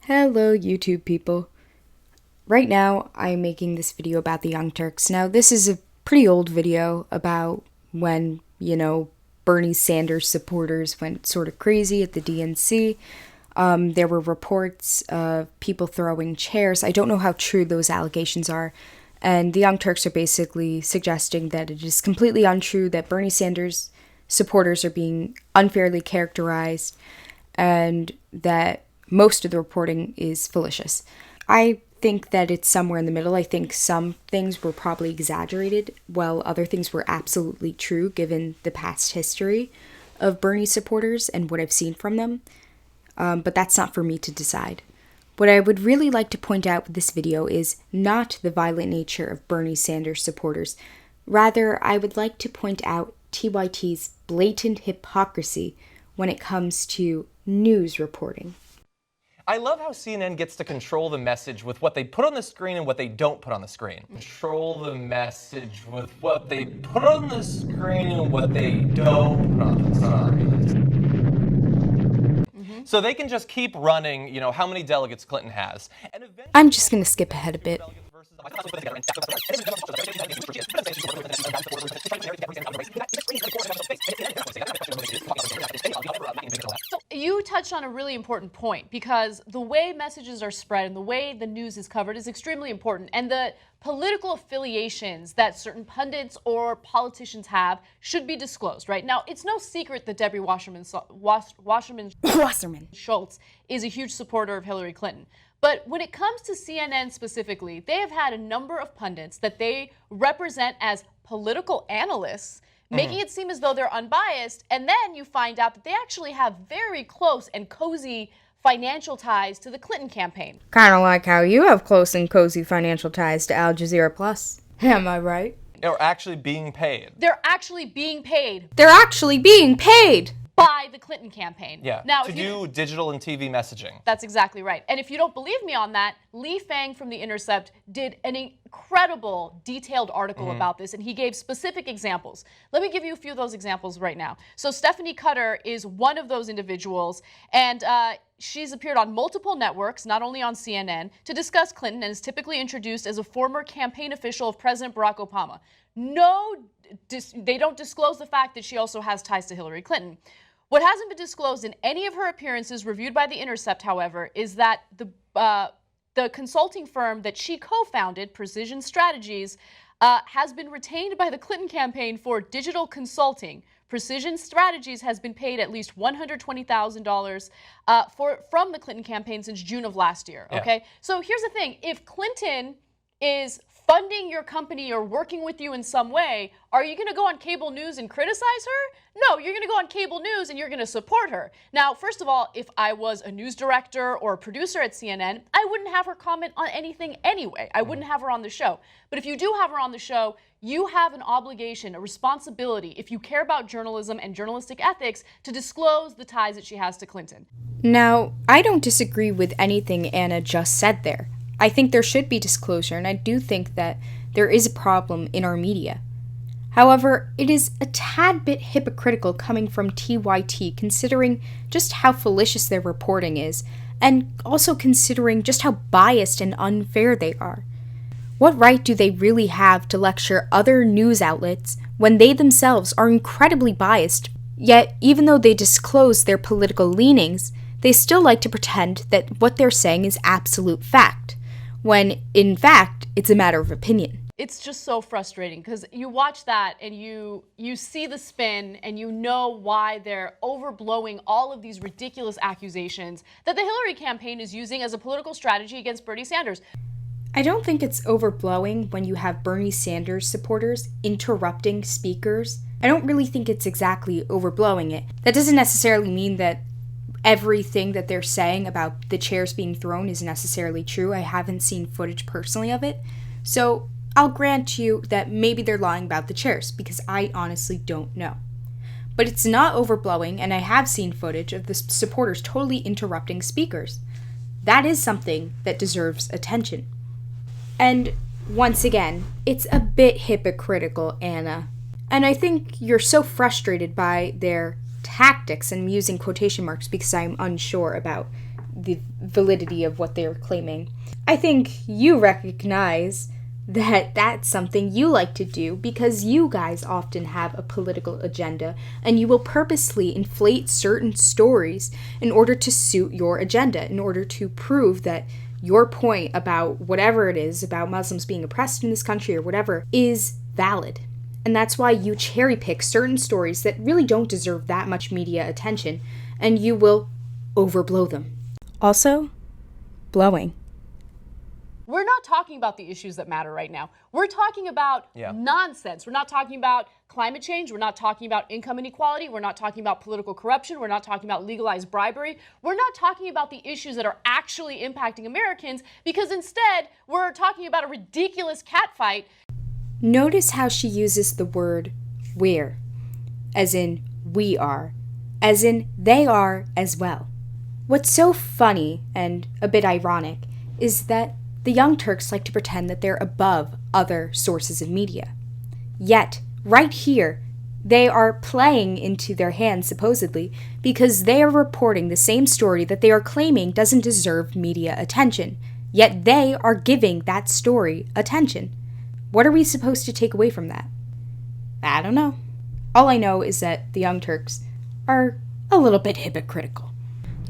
Hello, YouTube people. Right now, I'm making this video about the Young Turks. Now, this is a pretty old video about when, Bernie Sanders supporters went sort of crazy at the DNC. There were reports of people throwing chairs. I don't know how true those allegations are. And the Young Turks are basically suggesting that it is completely untrue, that Bernie Sanders supporters are being unfairly characterized, and that most of the reporting is fallacious. I think that it's somewhere in the middle. I think some things were probably exaggerated, while other things were absolutely true given the past history of Bernie supporters and what I've seen from them. But that's not for me to decide. What I would really like to point out with this video is not the violent nature of Bernie Sanders supporters. Rather, I would like to point out TYT's blatant hypocrisy when it comes to news reporting. I love how CNN gets to control the message with what they put on the screen and what they don't put on the screen. Control the message with what they put on the screen and what they don't put on the screen. So they can just keep running, how many delegates Clinton has. And I'm just going to skip ahead a bit. You touched on a really important point, because the way messages are spread and the way the news is covered is extremely important. And the political affiliations that certain pundits or politicians have should be disclosed, right? Now, it's no secret that Debbie Wasserman Schultz is a huge supporter of Hillary Clinton. But when it comes to CNN specifically, they have had a number of pundits that they represent as political analysts, making it seem as though they're unbiased, and then you find out that they actually have very close and cozy financial ties to the Clinton campaign. Kind of like how you have close and cozy financial ties to Al Jazeera Plus. Am I right? They're actually being paid. They're actually being paid. They're actually being paid! By the Clinton campaign. Yeah, now, to do digital and TV messaging. That's exactly right. And if you don't believe me on that, Lee Fang from The Intercept did an incredible detailed article about this, and he gave specific examples. Let me give you a few of those examples right now. So Stephanie Cutter is one of those individuals, and she's appeared on multiple networks, not only on CNN, to discuss Clinton, and is typically introduced as a former campaign official of President Barack Obama. They don't disclose the fact that she also has ties to Hillary Clinton. What hasn't been disclosed in any of her appearances reviewed by The Intercept, however, is that the consulting firm that she co-founded, Precision Strategies, has been retained by the Clinton campaign for digital consulting. Precision Strategies has been paid at least $120,000 from the Clinton campaign since June of last year. Okay, yeah. So here's the thing: if Clinton is funding your company or working with you in some way, are you going to go on cable news and criticize her? No, you're going to go on cable news and you're going to support her. Now, first of all, if I was a news director or a producer at CNN, I wouldn't have her comment on anything anyway. I wouldn't have her on the show. But if you do have her on the show, you have an obligation, a responsibility, if you care about journalism and journalistic ethics, to disclose the ties that she has to Clinton. Now, I don't disagree with anything Anna just said there. I think there should be disclosure, and I do think that there is a problem in our media. However, it is a tad bit hypocritical coming from TYT, considering just how fallacious their reporting is, and also considering just how biased and unfair they are. What right do they really have to lecture other news outlets when they themselves are incredibly biased, yet even though they disclose their political leanings, they still like to pretend that what they're saying is absolute fact, when, in fact, it's a matter of opinion. It's just so frustrating, because you watch that and you see the spin and you know why they're overblowing all of these ridiculous accusations that the Hillary campaign is using as a political strategy against Bernie Sanders. I don't think it's overblowing when you have Bernie Sanders supporters interrupting speakers. I don't really think it's exactly overblowing it. That doesn't necessarily mean that everything that they're saying about the chairs being thrown is necessarily true. I haven't seen footage personally of it. So I'll grant you that maybe they're lying about the chairs, because I honestly don't know. But it's not overblowing, and I have seen footage of the supporters totally interrupting speakers. That is something that deserves attention. And once again, it's a bit hypocritical, Anna. And I think you're so frustrated by their tactics, and I'm using quotation marks because I'm unsure about the validity of what they're claiming. I think you recognize that that's something you like to do because you guys often have a political agenda and you will purposely inflate certain stories in order to suit your agenda, in order to prove that your point about whatever it is about Muslims being oppressed in this country or whatever is valid. And that's why you cherry pick certain stories that really don't deserve that much media attention and you will overblow them. Also, blowing. We're not talking about the issues that matter right now. We're talking about nonsense. We're not talking about climate change. We're not talking about income inequality. We're not talking about political corruption. We're not talking about legalized bribery. We're not talking about the issues that are actually impacting Americans, because instead we're talking about a ridiculous catfight. Notice how she uses the word we're, as in we are, as in they are as well. What's so funny and a bit ironic is that the Young Turks like to pretend that they're above other sources of media. Yet, right here, they are playing into their hands, supposedly, because they are reporting the same story that they are claiming doesn't deserve media attention. Yet they are giving that story attention. What are we supposed to take away from that? I don't know. All I know is that the Young Turks are a little bit hypocritical.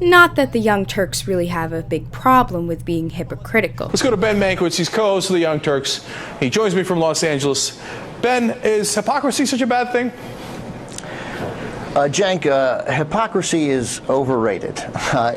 Not that the Young Turks really have a big problem with being hypocritical. Let's go to Ben Mankiewicz. He's co-host of the Young Turks. He joins me from Los Angeles. Ben, is hypocrisy such a bad thing? Cenk, hypocrisy is overrated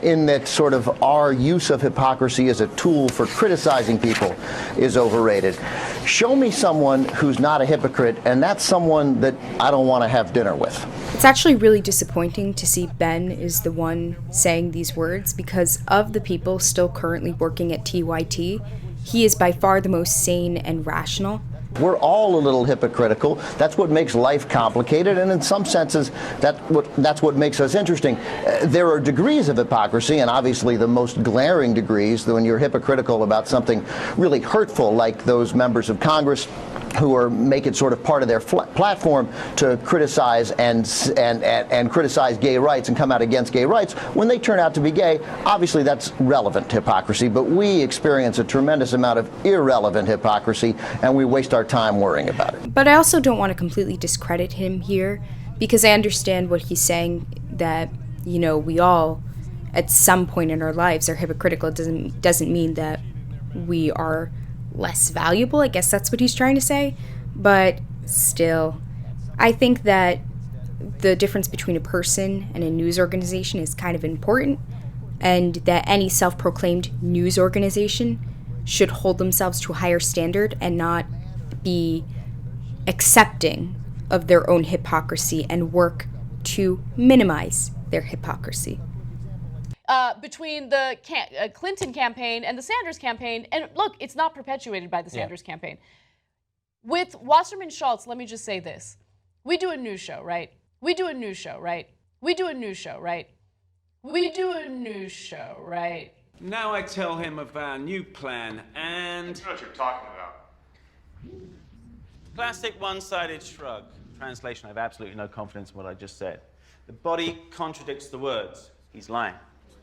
in that sort of our use of hypocrisy as a tool for criticizing people is overrated. Show me someone who's not a hypocrite, and that's someone that I don't want to have dinner with. It's actually really disappointing to see Ben is the one saying these words, because of the people still currently working at TYT, he is by far the most sane and rational. We're all a little hypocritical. That's what makes life complicated, and in some senses, that's what makes us interesting. There are degrees of hypocrisy, and obviously the most glaring degrees when you're hypocritical about something really hurtful, like those members of Congress who make it sort of part of their platform to criticize and criticize gay rights and come out against gay rights when they turn out to be gay. Obviously, that's relevant hypocrisy, but we experience a tremendous amount of irrelevant hypocrisy, and we waste our time worrying about it. But I also don't want to completely discredit him here, because I understand what he's saying, that, you know, we all at some point in our lives are hypocritical. It doesn't mean that we are less valuable. I guess that's what he's trying to say. But still, I think that the difference between a person and a news organization is kind of important, and that any self-proclaimed news organization should hold themselves to a higher standard and not be accepting of their own hypocrisy and work to minimize their hypocrisy. Between the Clinton campaign and the Sanders campaign, and look, it's not perpetuated by the Sanders campaign. With Wasserman Schultz, let me just say this. We do a news show, right? We do a news show, right? We do a news show, right? We do a news show, right? Now I tell him of our new plan, and... I know what you're talking about. Classic one-sided shrug. Translation, I have absolutely no confidence in what I just said. The body contradicts the words. He's lying.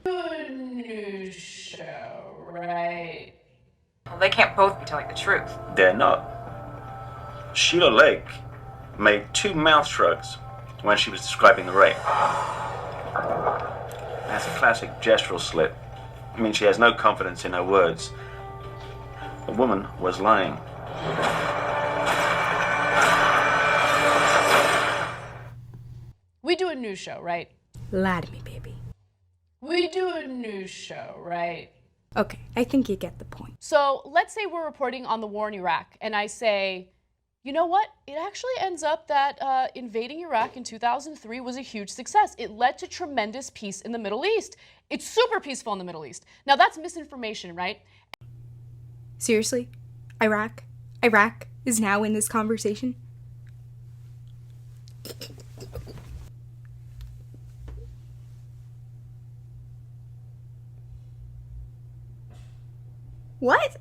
A news show, right? Well, they can't both be telling the truth. They're not. Sheila Lake made 2 mouth shrugs when she was describing the rape. That's a classic gestural slip. I mean, she has no confidence in her words. The woman was lying. We do a news show, right? Lie to me, baby. We do a news show, right? Okay, I think you get the point. So let's say we're reporting on the war in Iraq, and I say, you know what? It actually ends up that invading Iraq in 2003 was a huge success. It led to tremendous peace in the Middle East. It's super peaceful in the Middle East. Now that's misinformation, right? Seriously? Iraq is now in this conversation? What?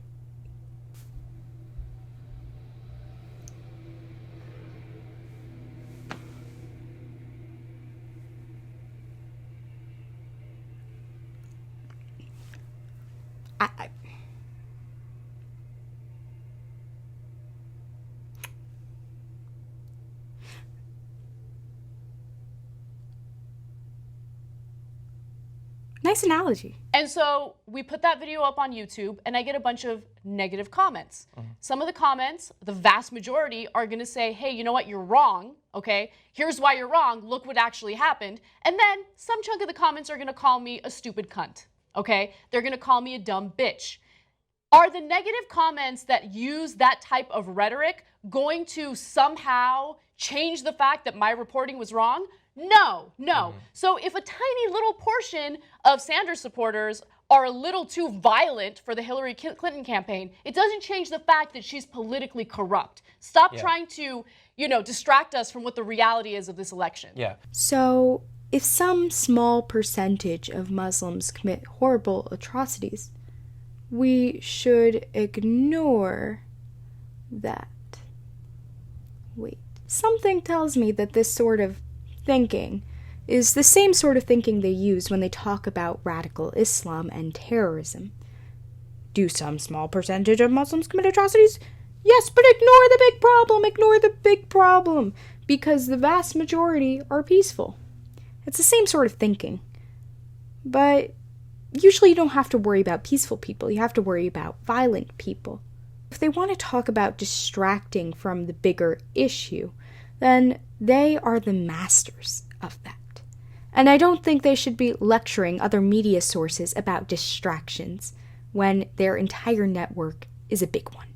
Nice analogy. And so we put that video up on YouTube, and I get a bunch of negative comments. Some of the comments, the vast majority, are going to say, hey, you know what, you're wrong, okay? Here's why you're wrong, look what actually happened. And then some chunk of the comments are going to call me a stupid cunt, okay? They're going to call me a dumb bitch. Are the negative comments that use that type of rhetoric going to somehow change the fact that my reporting was wrong? No. So if a tiny little portion of Sanders supporters are a little too violent for the Hillary Clinton campaign, it doesn't change the fact that she's politically corrupt. Stop trying to, distract us from what the reality is of this election. Yeah. So, if some small percentage of Muslims commit horrible atrocities, we should ignore that. Wait. Something tells me that this sort of thinking is the same sort of thinking they use when they talk about radical Islam and terrorism. Do some small percentage of Muslims commit atrocities? Yes, but ignore the big problem, because the vast majority are peaceful. It's the same sort of thinking. But usually you don't have to worry about peaceful people, you have to worry about violent people. If they want to talk about distracting from the bigger issue, then they are the masters of that. And I don't think they should be lecturing other media sources about distractions when their entire network is a big one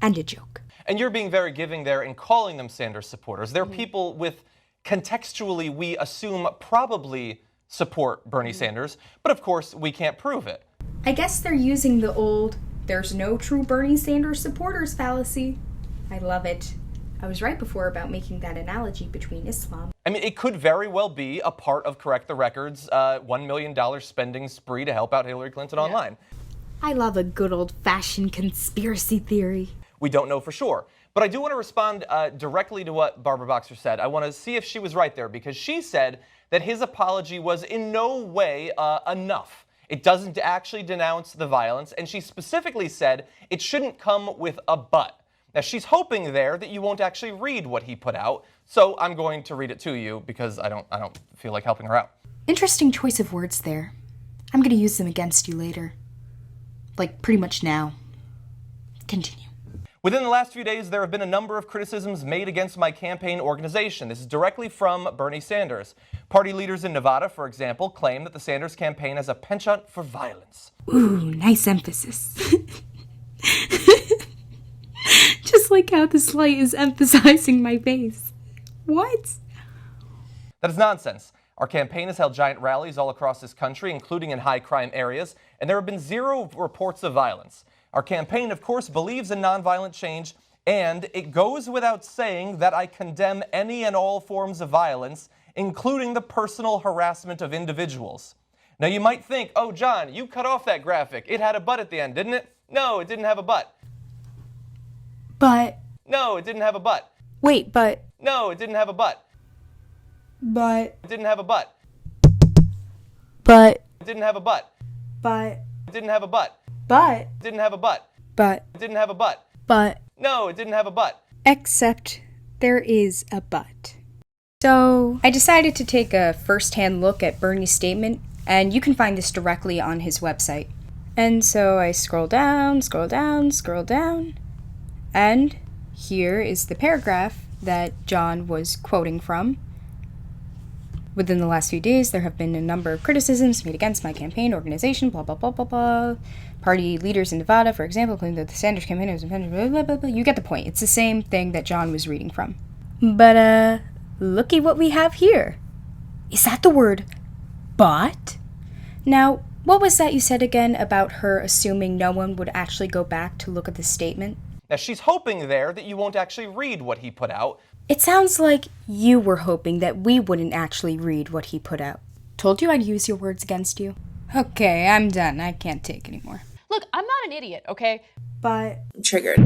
and a joke. And you're being very giving there in calling them Sanders supporters. They're people with, contextually, we assume probably support Bernie Sanders, but of course we can't prove it. I guess they're using the old, there's no true Bernie Sanders supporters fallacy. I love it. I was right before about making that analogy between Islam. I mean, it could very well be a part of Correct the Record's $1 million spending spree to help out Hillary Clinton online. I love a good old-fashioned conspiracy theory. We don't know for sure. But I do want to respond directly to what Barbara Boxer said. I want to see if she was right there, because she said that his apology was in no way enough. It doesn't actually denounce the violence, and she specifically said it shouldn't come with a but. Now, she's hoping there that you won't actually read what he put out, so I'm going to read it to you because I don't feel like helping her out. Interesting choice of words there. I'm going to use them against you later. Like, pretty much now. Continue. Within the last few days, there have been a number of criticisms made against my campaign organization. This is directly from Bernie Sanders. Party leaders in Nevada, for example, claim that the Sanders campaign has a penchant for violence. Ooh, nice emphasis. Just like how this light is emphasizing my face. What? That is nonsense. Our campaign has held giant rallies all across this country, including in high-crime areas, and there have been 0 reports of violence. Our campaign, of course, believes in nonviolent change, and it goes without saying that I condemn any and all forms of violence, including the personal harassment of individuals. Now, you might think, oh, John, you cut off that graphic. It had a but at the end, didn't it? No, it didn't have a but. But. No, it didn't have a but. Wait, but. No, it didn't have a but. But. It didn't have a but. But. It didn't have a but. But. It didn't have a but. But. It didn't have a but. But. It didn't have a but. But. No, it didn't have a but. Except there is a but. So, I decided to take a first-hand look at Bernie's statement, and you can find this directly on his website. And so I scroll down, and here is the paragraph that John was quoting from. Within the last few days, there have been a number of criticisms made against my campaign organization, blah, blah, blah, blah, blah. Party leaders in Nevada, for example, claim that the Sanders campaign was intended, blah, blah, blah, blah. You get the point. It's the same thing that John was reading from. But, looky what we have here. Is that the word but? Now, what was that you said again about her assuming no one would actually go back to look at the statement? Now, she's hoping there that you won't actually read what he put out. It sounds like you were hoping that we wouldn't actually read what he put out. Told you I'd use your words against you. Okay, I'm done. I can't take anymore. Look, I'm not an idiot, okay? But... Triggered.